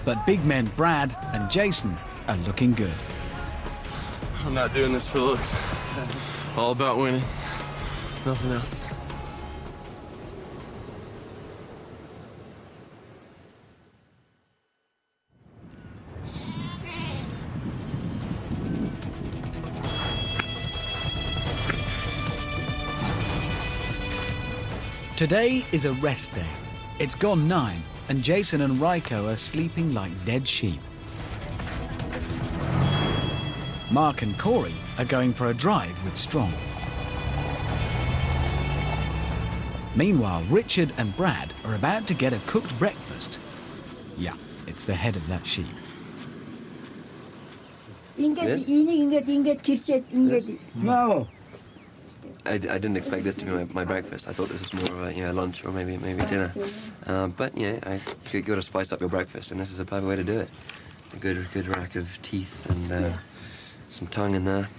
But big men Brad and Jason are looking good. I'm not doing this for looks. All about winning. Nothing else. Today is a rest day. It's gone 9, and Jason and Raiko are sleeping like dead sheep. Mark and Corey are going for a drive with Strong. Meanwhile, Richard and Brad are about to get a cooked breakfast. Yeah, it's the head of that sheep. Yes? No. I didn't expect this to be my breakfast. I thought this was more of a lunch or maybe dinner. But you got to spice up your breakfast, and this is a perfect way to do it. A good rack of teeth and some tongue in there.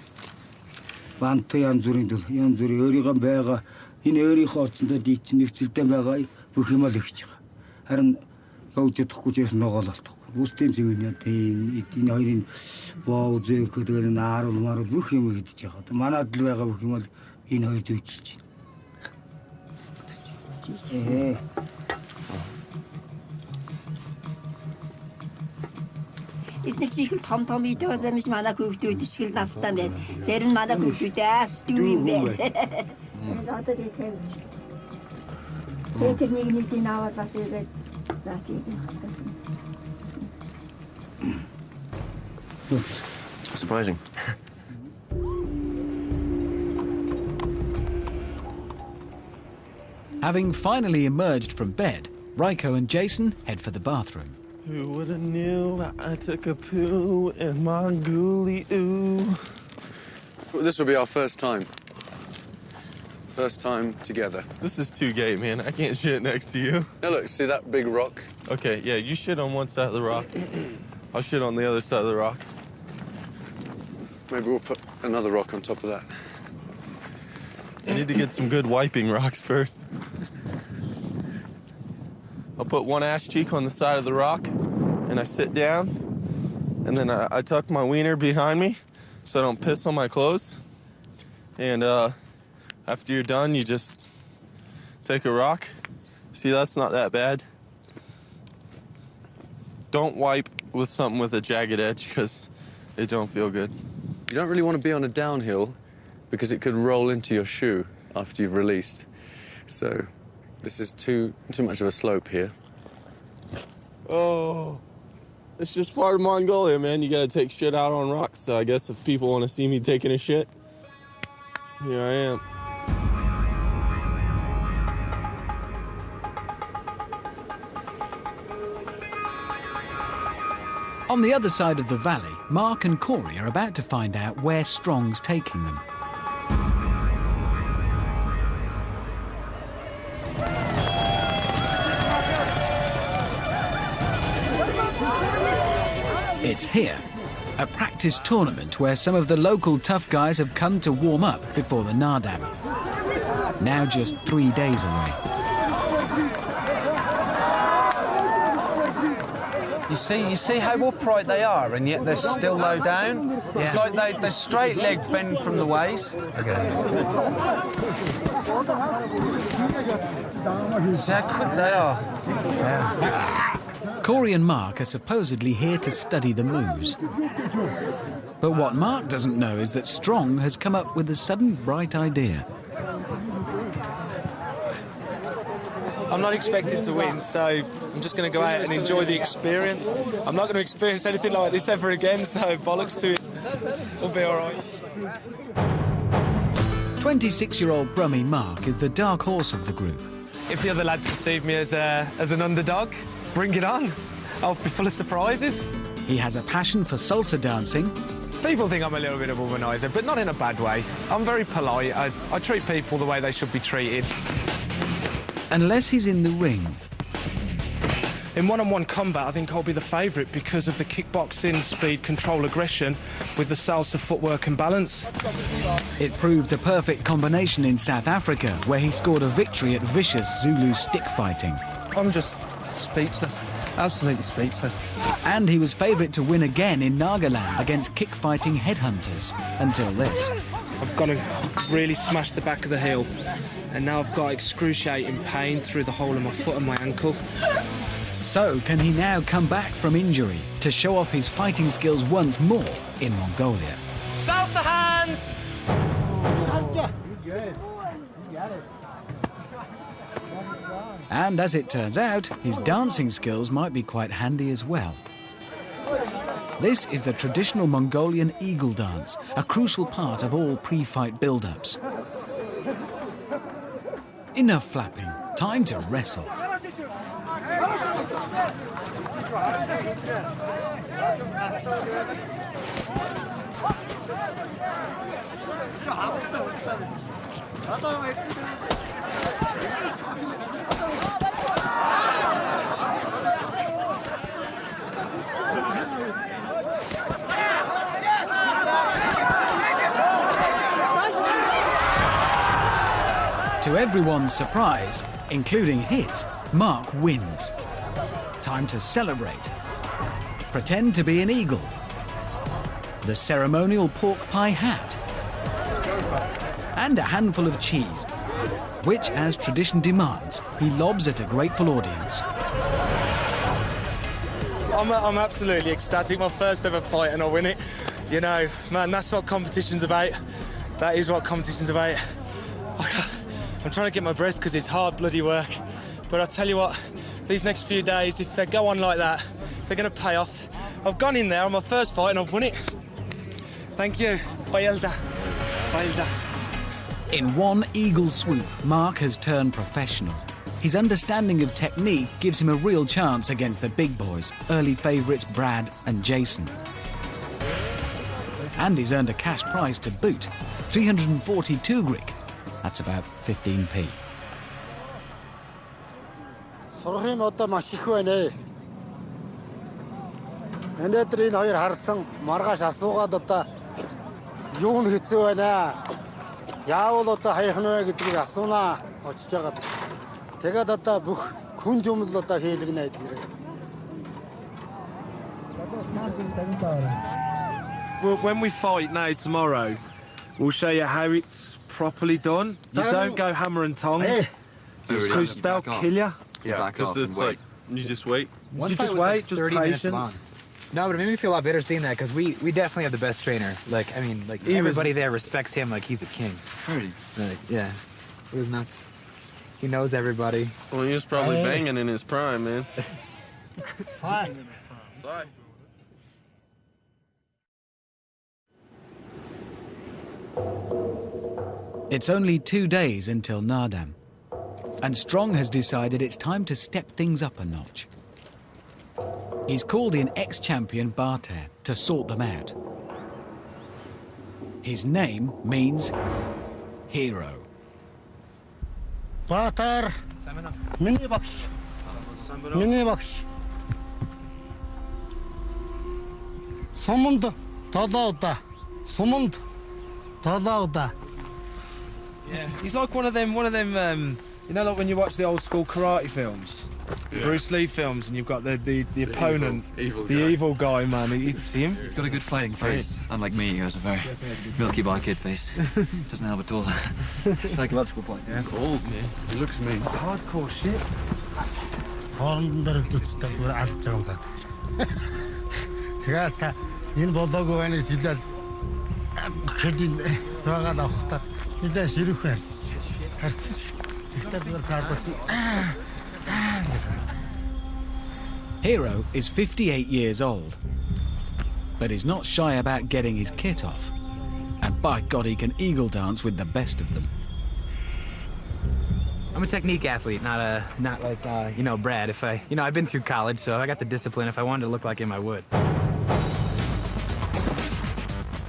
Эдгээр том идээс амиж манай хүүхдүүд ишгэл настай байна. Зарим манай хүүхдүүдээс дүү юм байна. Одоо тийм хэмж. Тэр нэг наваад бас игээд за тийм. Surprising. Having finally emerged from bed, Raiko and Jason head for the bathroom. Who would have knew I took a poo in Mongolian? This will be our first time. First time together. This is too gay, man. I can't shit next to you. Now look, see that big rock? Okay, yeah, you shit on one side of the rock. I'll shit on the other side of the rock. Maybe we'll put another rock on top of that. I need to get some good wiping rocks first. I'll put one ass cheek on the side of the rock, and I sit down, and then I tuck my wiener behind me so I don't piss on my clothes. And after you're done, you just take a rock. See, that's not that bad. Don't wipe with something with a jagged edge, because it don't feel good. You don't really want to be on a downhill because it could roll into your shoe after you've released. So this is too much of a slope here. Oh, it's just part of Mongolia, man. You gotta take shit out on rocks. So I guess if people want to see me taking a shit, here I am. On the other side of the valley, Mark and Corey are about to find out where Strong's taking them. It's here, a practice tournament where some of the local tough guys have come to warm up before the Nardam. Now just 3 days away. You see how upright they are, and yet they're still low down? Yeah. It's like they're straight leg bend from the waist. Okay. See how quick they are? Yeah. Corey and Mark are supposedly here to study the moves. But what Mark doesn't know is that Strong has come up with a sudden bright idea. I'm not expected to win, so I'm just going to go out and enjoy the experience. I'm not going to experience anything like this ever again, so bollocks to it. It'll be all right. 26-year-old Brummie Mark is the dark horse of the group. If the other lads perceive me as an underdog, bring it on. I'll be full of surprises. He has a passion for salsa dancing. People think I'm a little bit of a womaniser, but not in a bad way. I'm very polite. I treat people the way they should be treated. Unless he's in the ring. In one-on-one combat, I think I'll be the favourite because of the kickboxing, speed, control, aggression, with the salsa footwork and balance. It proved a perfect combination in South Africa, where he scored a victory at vicious Zulu stick fighting. I'm just speechless. Absolutely speechless. And he was favourite to win again in Nagaland against kick-fighting headhunters, until this. I've got to really smash the back of the heel, and now I've got excruciating pain through the hole of my foot and my ankle. So, can he now come back from injury to show off his fighting skills once more in Mongolia? Salsa hands! And as it turns out, his dancing skills might be quite handy as well. This is the traditional Mongolian eagle dance, a crucial part of all pre-fight build-ups. Enough flapping, time to wrestle. To everyone's surprise, including his, Mark wins. Time to celebrate. Pretend to be an eagle. The ceremonial pork pie hat. And a handful of cheese, which, as tradition demands, he lobs at a grateful audience. I'm absolutely ecstatic. My first ever fight and I win it. You know, man, that's what competition's about. That is what competition's about. I'm trying to get my breath because it's hard bloody work. But I'll tell you what, these next few days, if they go on like that, they're going to pay off. I've gone in there on my first fight and I've won it. Thank you. Bayelda. Bayelda. In one eagle swoop, Mark has turned professional. His understanding of technique gives him a real chance against the big boys, early favourites Brad and Jason. And he's earned a cash prize to boot, 342 Greek. That's about 15p. Сурахын одоо маш их байна. Өнөөдөр энэ хоёр харсан маргааш асуугаад одоо юу нь хэцүү байна. Яавал одоо хайх нь вэ гэдгийг асуунаа очиж байгаа. Тэгээд одоо бүх күнд юм л одоо хийлгэнэ эднэр. Well, when we fight now tomorrow, we'll show you how it's properly done. You don't go hammer and tongs because they'll kill you. Yeah, Because it's like, you just wait. You just wait, just patience. No, but it made me feel a lot better seeing that because we definitely have the best trainer. Like, I mean, like everybody there respects him like he's a king. Really? Like, yeah, it was nuts. He knows everybody. Well, he was probably banging in his prime, man. Sai. Sai. It's only 2 days until Nardam, and Strong has decided it's time to step things up a notch. He's called in ex-champion Barter to sort them out. His name means hero. Батар. Миний багш. Миний багш. Суманд толоуда. Суманд толоуда. Yeah, he's like one of them, you know, like when you watch the old school karate films, Bruce Lee films, and you've got the opponent, evil guy, man. It's him. He's got a good fighting face, unlike me, who has a very Milky Bar Kid face. Doesn't help at all. Psychological point. He's old, man. He looks mean. It's hardcore shit. Хооронд дээр төцтэй зүгээр алж байгаа юм цаад. Тэгээд та энэ болоогүй байна гэж хэлээд хэдийн байгаа авахтаа эдээ ширүүх харсан. Ихтэй зүгээр цаадууч. Hero is 58 years old, but he's not shy about getting his kit off. And by God, he can eagle dance with the best of them. I'm a technique athlete, not like you know, Brad. If I've been through college, so I got the discipline. If I wanted to look like him, I would.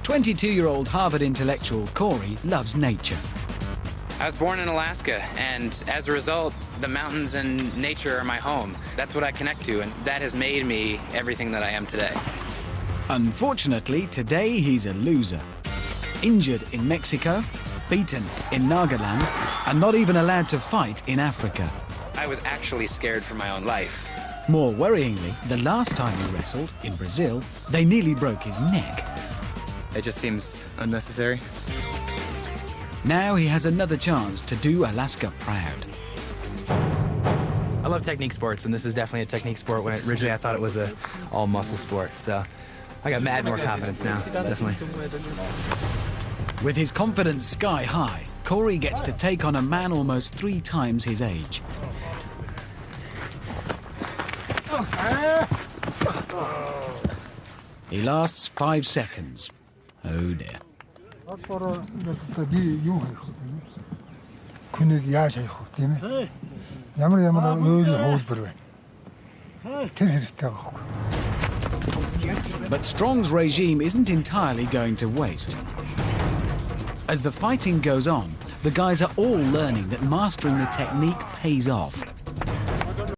22-year-old Harvard intellectual Corey loves nature. I was born in Alaska, and as a result, the mountains and nature are my home. That's what I connect to, and that has made me everything that I am today. Unfortunately, today he's a loser. Injured in Mexico, beaten in Nagaland, and not even allowed to fight in Africa. I was actually scared for my own life. More worryingly, the last time he wrestled, in Brazil, they nearly broke his neck. It just seems unnecessary. Now he has another chance to do Alaska proud. I love technique sports, and this is definitely a technique sport. When originally I thought it was a all muscle sport, so I got mad more confidence now, definitely. With his confidence sky high, Corey gets to take on a man almost 3 times his age. He lasts 5 seconds. Oh dear. But Strong's regime isn't entirely going to waste. As the fighting goes on, the guys are all learning that mastering the technique pays off.